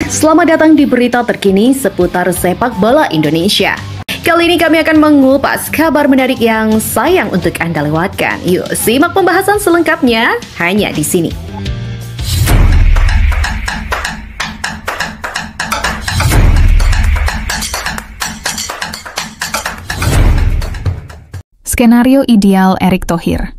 Selamat datang di berita terkini seputar sepak bola Indonesia. Kali ini kami akan mengupas kabar menarik yang sayang untuk Anda lewatkan. Yuk, simak pembahasan selengkapnya hanya di sini. Skenario ideal Erick Thohir.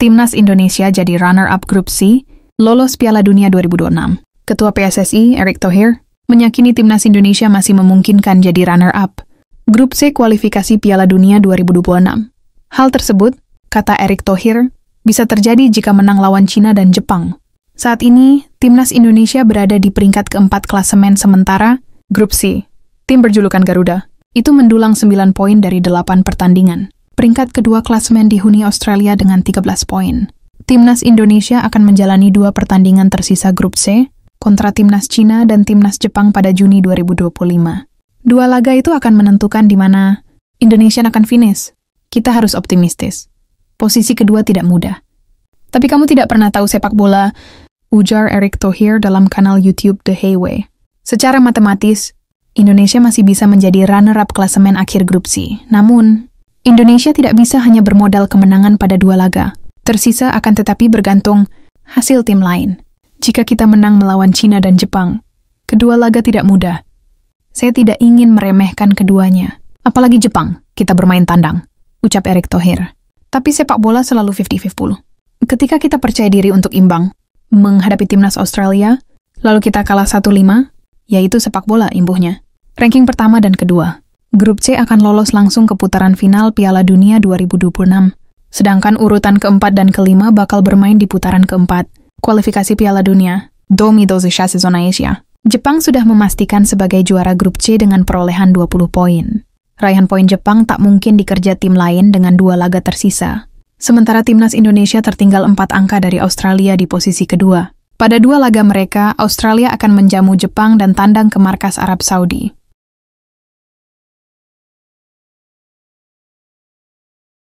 Timnas Indonesia jadi runner-up grup C, lolos Piala Dunia 2026. Ketua PSSI, Erick Thohir, meyakini Timnas Indonesia masih memungkinkan jadi runner-up grup C kualifikasi Piala Dunia 2026. Hal tersebut, kata Erick Thohir, bisa terjadi jika menang lawan Cina dan Jepang. Saat ini, Timnas Indonesia berada di peringkat keempat klasemen sementara grup C. Tim berjulukan Garuda itu mendulang 9 poin dari 8 pertandingan. Peringkat kedua klasemen dihuni Australia dengan 13 poin. Timnas Indonesia akan menjalani 2 pertandingan tersisa grup C kontra Timnas Cina dan Timnas Jepang pada Juni 2025. 2 laga itu akan menentukan di mana Indonesia akan finish. Kita harus optimistis. Posisi kedua tidak mudah. Tapi kamu tidak pernah tahu sepak bola, ujar Erick Thohir dalam kanal YouTube The Hayway. Secara matematis, Indonesia masih bisa menjadi runner-up klasemen akhir grup C. Namun, Indonesia tidak bisa hanya bermodal kemenangan pada 2 laga. Tersisa akan tetapi bergantung hasil tim lain. Jika kita menang melawan Cina dan Jepang, kedua laga tidak mudah. Saya tidak ingin meremehkan keduanya. Apalagi Jepang, kita bermain tandang, ucap Erick Thohir. Tapi sepak bola selalu 50-50. Ketika kita percaya diri untuk imbang, menghadapi Timnas Australia, lalu kita kalah 1-5, yaitu sepak bola imbuhnya. Ranking pertama dan kedua, grup C akan lolos langsung ke putaran final Piala Dunia 2026. Sedangkan urutan keempat dan kelima bakal bermain di putaran keempat, kualifikasi Piala Dunia 2026 zona Asia. Jepang sudah memastikan sebagai juara grup C dengan perolehan 20 poin. Raihan poin Jepang tak mungkin dikerja tim lain dengan 2 laga tersisa. Sementara Timnas Indonesia tertinggal 4 angka dari Australia di posisi kedua. Pada 2 laga mereka, Australia akan menjamu Jepang dan tandang ke markas Arab Saudi.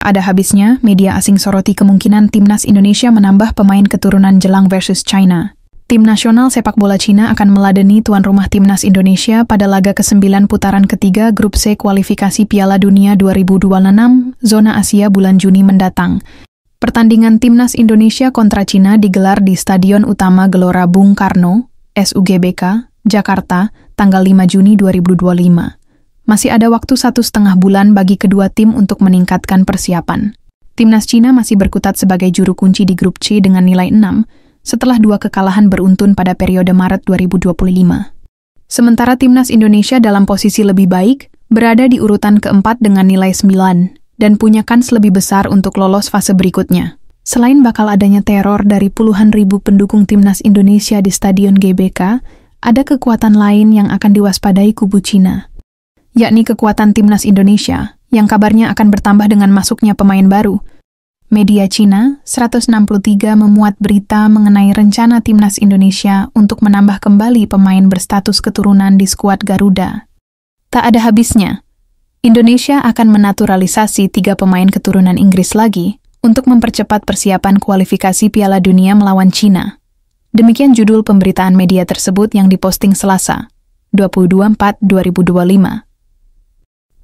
Ada habisnya, media asing soroti kemungkinan Timnas Indonesia menambah pemain keturunan Jelang versus China. Tim nasional sepak bola Cina akan meladeni tuan rumah Timnas Indonesia pada laga ke-9 putaran ketiga grup C kualifikasi Piala Dunia 2026 zona Asia bulan Juni mendatang. Pertandingan Timnas Indonesia kontra Cina digelar di Stadion Utama Gelora Bung Karno, SUGBK, Jakarta, tanggal 5 Juni 2025. Masih ada waktu 1,5 bulan bagi kedua tim untuk meningkatkan persiapan. Timnas Cina masih berkutat sebagai juru kunci di grup C dengan nilai 6, setelah 2 kekalahan beruntun pada periode Maret 2025. Sementara Timnas Indonesia dalam posisi lebih baik, berada di urutan keempat dengan nilai 9, dan punya kans lebih besar untuk lolos fase berikutnya. Selain bakal adanya teror dari puluhan ribu pendukung Timnas Indonesia di Stadion GBK, ada kekuatan lain yang akan diwaspadai kubu Cina, yakni kekuatan Timnas Indonesia, yang kabarnya akan bertambah dengan masuknya pemain baru. Media Cina 163 memuat berita mengenai rencana Timnas Indonesia untuk menambah kembali pemain berstatus keturunan di skuad Garuda. Tak ada habisnya, Indonesia akan menaturalisasi 3 pemain keturunan Inggris lagi untuk mempercepat persiapan kualifikasi Piala Dunia melawan Cina. Demikian judul pemberitaan media tersebut yang diposting Selasa, 22/4/2025.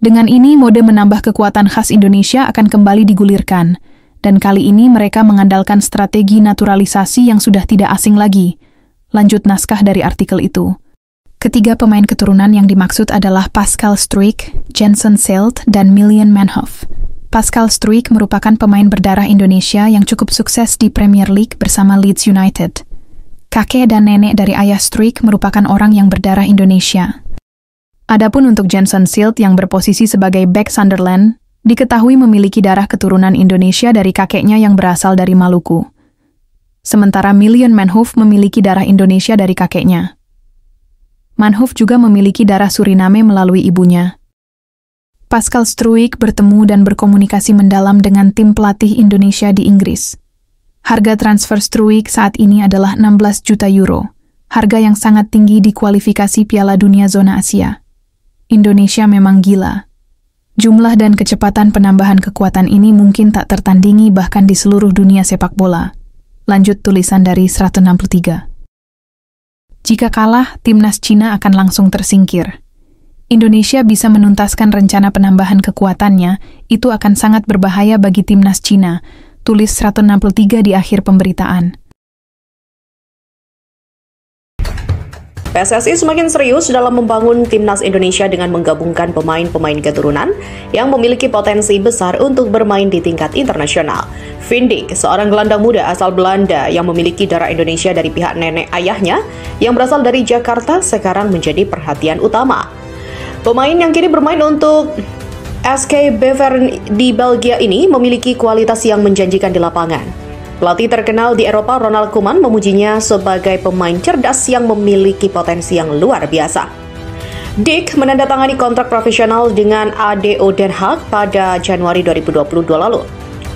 Dengan ini, mode menambah kekuatan khas Indonesia akan kembali digulirkan, dan kali ini mereka mengandalkan strategi naturalisasi yang sudah tidak asing lagi. Lanjut naskah dari artikel itu. Ketiga pemain keturunan yang dimaksud adalah Pascal Struijk, Jensen Seelt, dan Miljan Manhoef. Pascal Struijk merupakan pemain berdarah Indonesia yang cukup sukses di Premier League bersama Leeds United. Kakek dan nenek dari ayah Struijk merupakan orang yang berdarah Indonesia. Adapun untuk Jensen Seelt yang berposisi sebagai bek Sunderland, diketahui memiliki darah keturunan Indonesia dari kakeknya yang berasal dari Maluku. Sementara Miljan Manhoef memiliki darah Indonesia dari kakeknya. Manhoef juga memiliki darah Suriname melalui ibunya. Pascal Struijk bertemu dan berkomunikasi mendalam dengan tim pelatih Indonesia di Inggris. Harga transfer Struijk saat ini adalah 16 juta euro, harga yang sangat tinggi di kualifikasi Piala Dunia zona Asia. Indonesia memang gila. Jumlah dan kecepatan penambahan kekuatan ini mungkin tak tertandingi bahkan di seluruh dunia sepak bola. Lanjut tulisan dari 163. Jika kalah, timnas Cina akan langsung tersingkir. Indonesia bisa menuntaskan rencana penambahan kekuatannya, itu akan sangat berbahaya bagi timnas Cina, tulis 163 di akhir pemberitaan. PSSI semakin serius dalam membangun timnas Indonesia dengan menggabungkan pemain-pemain keturunan yang memiliki potensi besar untuk bermain di tingkat internasional. Van Dijk, seorang gelandang muda asal Belanda yang memiliki darah Indonesia dari pihak nenek ayahnya yang berasal dari Jakarta, sekarang menjadi perhatian utama. Pemain yang kini bermain untuk SK Beveren di Belgia ini memiliki kualitas yang menjanjikan di lapangan. Pelatih terkenal di Eropa Ronald Koeman memujinya sebagai pemain cerdas yang memiliki potensi yang luar biasa. Dijk menandatangani kontrak profesional dengan ADO Den Haag pada Januari 2022 lalu.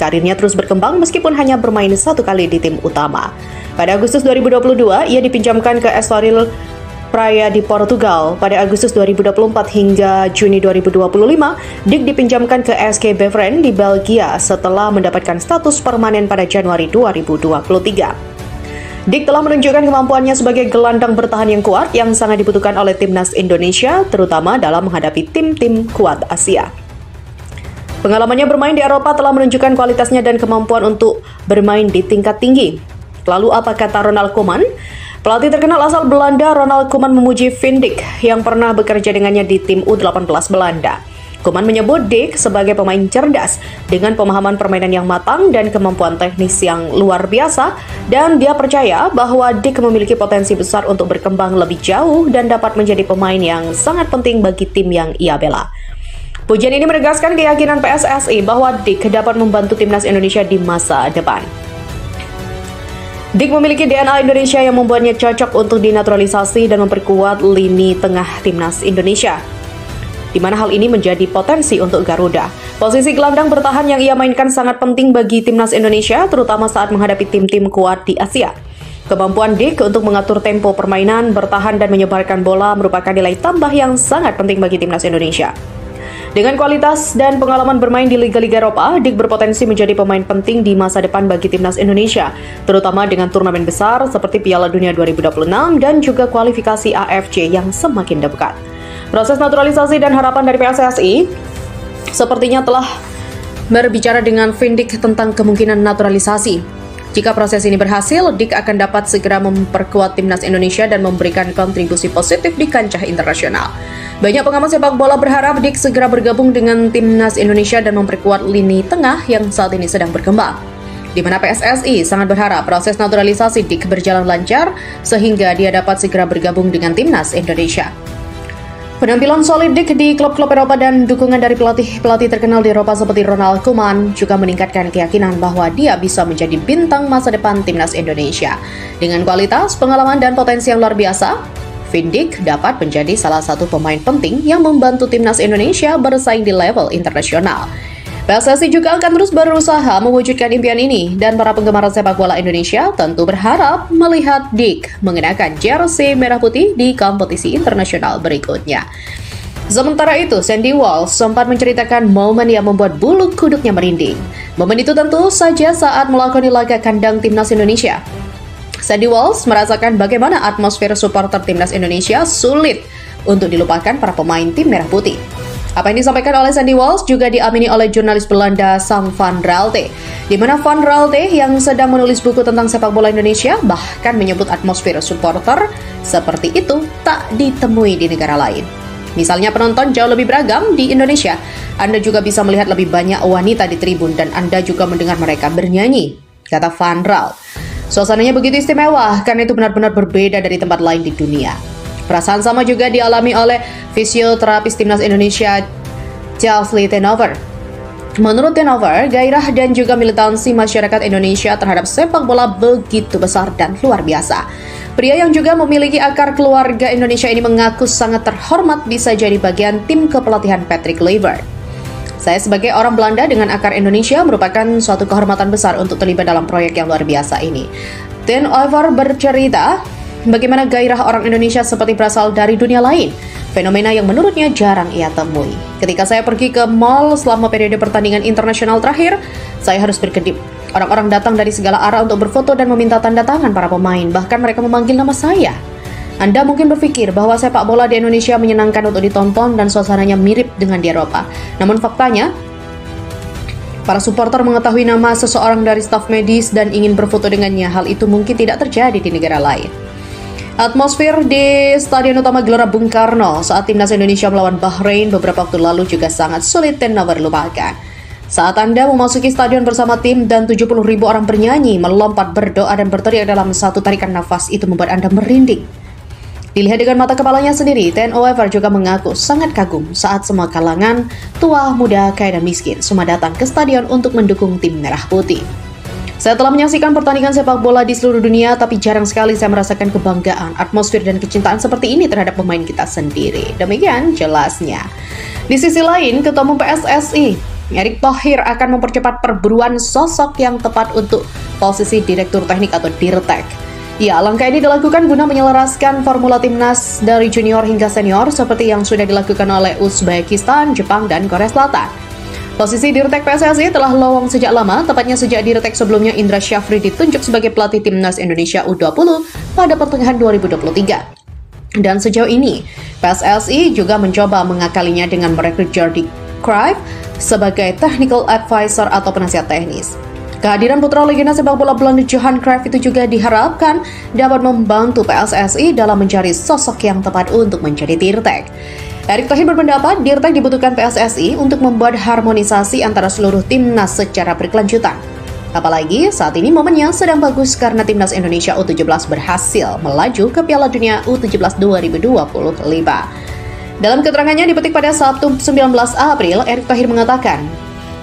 Karirnya terus berkembang meskipun hanya bermain satu kali di tim utama. Pada Agustus 2022, ia dipinjamkan ke Estoril Praia di Portugal. Pada Agustus 2024 hingga Juni 2025, Dijk dipinjamkan ke SK Beveren di Belgia setelah mendapatkan status permanen pada Januari 2023. Dijk telah menunjukkan kemampuannya sebagai gelandang bertahan yang kuat yang sangat dibutuhkan oleh timnas Indonesia, terutama dalam menghadapi tim-tim kuat Asia. Pengalamannya bermain di Eropa telah menunjukkan kualitasnya dan kemampuan untuk bermain di tingkat tinggi. Lalu apa kata Ronald Koeman? Pelatih terkenal asal Belanda Ronald Koeman memuji Van Dijk yang pernah bekerja dengannya di tim U18 Belanda. Koeman menyebut Dijk sebagai pemain cerdas dengan pemahaman permainan yang matang dan kemampuan teknis yang luar biasa, dan dia percaya bahwa Dijk memiliki potensi besar untuk berkembang lebih jauh dan dapat menjadi pemain yang sangat penting bagi tim yang ia bela. Pujian ini menegaskan keyakinan PSSI bahwa Dijk dapat membantu timnas Indonesia di masa depan. Dijk memiliki DNA Indonesia yang membuatnya cocok untuk dinaturalisasi dan memperkuat lini tengah timnas Indonesia, di mana hal ini menjadi potensi untuk Garuda. Posisi gelandang bertahan yang ia mainkan sangat penting bagi timnas Indonesia, terutama saat menghadapi tim-tim kuat di Asia. Kemampuan Dijk untuk mengatur tempo permainan, bertahan, dan menyebarkan bola merupakan nilai tambah yang sangat penting bagi timnas Indonesia. Dengan kualitas dan pengalaman bermain di liga-liga Eropa, Dijk berpotensi menjadi pemain penting di masa depan bagi timnas Indonesia, terutama dengan turnamen besar seperti Piala Dunia 2026 dan juga kualifikasi AFC yang semakin dekat. Proses naturalisasi dan harapan dari PSSI sepertinya telah berbicara dengan Van Dijk tentang kemungkinan naturalisasi. Jika proses ini berhasil, Dijk akan dapat segera memperkuat timnas Indonesia dan memberikan kontribusi positif di kancah internasional. Banyak pengamat sepak bola berharap Dijk segera bergabung dengan timnas Indonesia dan memperkuat lini tengah yang saat ini sedang berkembang. Di mana PSSI sangat berharap proses naturalisasi Dijk berjalan lancar sehingga dia dapat segera bergabung dengan timnas Indonesia. Penampilan solid Dijk di klub-klub Eropa dan dukungan dari pelatih terkenal di Eropa seperti Ronald Koeman juga meningkatkan keyakinan bahwa dia bisa menjadi bintang masa depan timnas Indonesia. Dengan kualitas, pengalaman, dan potensi yang luar biasa, Van Dijk dapat menjadi salah satu pemain penting yang membantu timnas Indonesia bersaing di level internasional. PSSI juga akan terus berusaha mewujudkan impian ini, dan para penggemar sepak bola Indonesia tentu berharap melihat Dijk mengenakan jersey merah putih di kompetisi internasional berikutnya. Sementara itu, Sandy Walsh sempat menceritakan momen yang membuat bulu kuduknya merinding. Momen itu tentu saja saat melakoni laga kandang timnas Indonesia. Sandy Walsh merasakan bagaimana atmosfer supporter timnas Indonesia sulit untuk dilupakan para pemain tim merah putih. Apa yang disampaikan oleh Sandy Walsh juga diamini oleh jurnalis Belanda Sam van Raalte, di mana Van Raalte yang sedang menulis buku tentang sepak bola Indonesia bahkan menyebut atmosfer supporter seperti itu tak ditemui di negara lain. Misalnya penonton jauh lebih beragam di Indonesia, Anda juga bisa melihat lebih banyak wanita di tribun dan Anda juga mendengar mereka bernyanyi, kata Van Raalte. Suasananya begitu istimewa karena itu benar-benar berbeda dari tempat lain di dunia. Perasaan sama juga dialami oleh fisioterapis timnas Indonesia, Chelsea Tenover. Menurut Tenover, gairah dan juga militansi masyarakat Indonesia terhadap sepak bola begitu besar dan luar biasa. Pria yang juga memiliki akar keluarga Indonesia ini mengaku sangat terhormat bisa jadi bagian tim kepelatihan Patrick Kluivert. Saya sebagai orang Belanda dengan akar Indonesia merupakan suatu kehormatan besar untuk terlibat dalam proyek yang luar biasa ini. Tenover bercerita bagaimana gairah orang Indonesia seperti berasal dari dunia lain, fenomena yang menurutnya jarang ia temui. Ketika saya pergi ke mall selama periode pertandingan internasional terakhir, saya harus berkedip. Orang-orang datang dari segala arah untuk berfoto dan meminta tanda tangan para pemain, bahkan mereka memanggil nama saya. Anda mungkin berpikir bahwa sepak bola di Indonesia menyenangkan untuk ditonton dan suasananya mirip dengan di Eropa. Namun faktanya, para supporter mengetahui nama seseorang dari staf medis dan ingin berfoto dengannya. Hal itu mungkin tidak terjadi di negara lain. Atmosfer di Stadion Utama Gelora Bung Karno saat timnas Indonesia melawan Bahrain beberapa waktu lalu juga sangat sulit dan tak terlupakan. Saat Anda memasuki stadion bersama tim dan 70.000 orang bernyanyi, melompat, berdoa, dan berteriak dalam satu tarikan nafas, itu membuat Anda merinding. Dilihat dengan mata kepalanya sendiri, TNO Ever juga mengaku sangat kagum saat semua kalangan, tua, muda, kaya, dan miskin semua datang ke stadion untuk mendukung tim Merah Putih. Saya telah menyaksikan pertandingan sepak bola di seluruh dunia, tapi jarang sekali saya merasakan kebanggaan, atmosfer, dan kecintaan seperti ini terhadap pemain kita sendiri. Demikian jelasnya. Di sisi lain, Ketua Umum PSSI, Erick Thohir, akan mempercepat perburuan sosok yang tepat untuk posisi Direktur Teknik atau Dirtek. Ya, langkah ini dilakukan guna menyelaraskan formula timnas dari junior hingga senior seperti yang sudah dilakukan oleh Uzbekistan, Jepang, dan Korea Selatan. Posisi Dirtek PSSI telah lowong sejak lama, tepatnya sejak Dirtek sebelumnya Indra Syafri ditunjuk sebagai pelatih timnas Indonesia U20 pada pertengahan 2023. Dan sejauh ini, PSSI juga mencoba mengakalinya dengan merekrut Jordi Cruijff sebagai technical advisor atau penasihat teknis. Kehadiran putra legenda sepak bola Belanda Johan Cruijff itu juga diharapkan dapat membantu PSSI dalam mencari sosok yang tepat untuk menjadi Dirtek. Erick Thohir berpendapat Dirtek dibutuhkan PSSI untuk membuat harmonisasi antara seluruh timnas secara berkelanjutan. Apalagi saat ini momennya sedang bagus karena timnas Indonesia U17 berhasil melaju ke Piala Dunia U17 2025. Dalam keterangannya dipetik pada Sabtu 19 April, Erick Thohir mengatakan,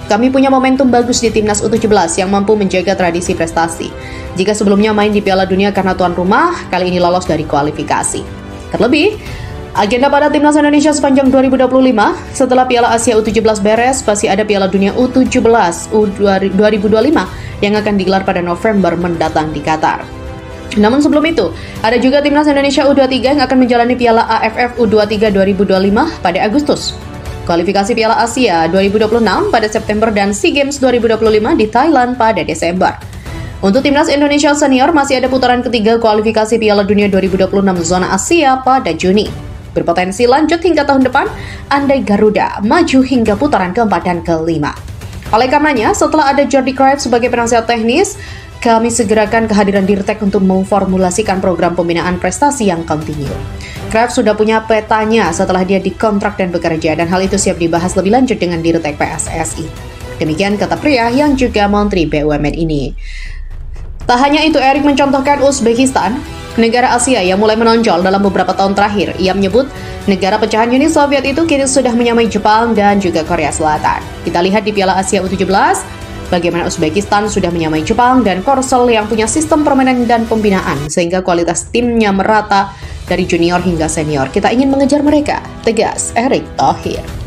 "Kami punya momentum bagus di timnas U17 yang mampu menjaga tradisi prestasi. Jika sebelumnya main di Piala Dunia karena tuan rumah, kali ini lolos dari kualifikasi. Terlebih, agenda pada timnas Indonesia sepanjang 2025, setelah Piala Asia U17 beres, pasti ada Piala Dunia U17 2025 yang akan digelar pada November mendatang di Qatar. Namun sebelum itu, ada juga timnas Indonesia U23 yang akan menjalani Piala AFF U23 2025 pada Agustus. Kualifikasi Piala Asia 2026 pada September dan SEA Games 2025 di Thailand pada Desember. Untuk timnas Indonesia senior masih ada putaran ketiga kualifikasi Piala Dunia 2026 zona Asia pada Juni. Berpotensi lanjut hingga tahun depan andai Garuda maju hingga putaran keempat dan kelima. Oleh karenanya, setelah ada Jordi Cruijff sebagai penasihat teknis, kami segerakan kehadiran Dirtek untuk memformulasikan program pembinaan prestasi yang kontinu. Cruijff sudah punya petanya setelah dia dikontrak dan bekerja, dan hal itu siap dibahas lebih lanjut dengan Dirtek PSSI. Demikian kata pria yang juga Menteri BUMN ini. Tak hanya itu, Erick mencontohkan Uzbekistan, negara Asia yang mulai menonjol dalam beberapa tahun terakhir. Ia menyebut negara pecahan Uni Soviet itu kini sudah menyamai Jepang dan juga Korea Selatan. Kita lihat di Piala Asia U17, bagaimana Uzbekistan sudah menyamai Jepang dan Korsel yang punya sistem permainan dan pembinaan sehingga kualitas timnya merata dari junior hingga senior. Kita ingin mengejar mereka, tegas Erick Thohir.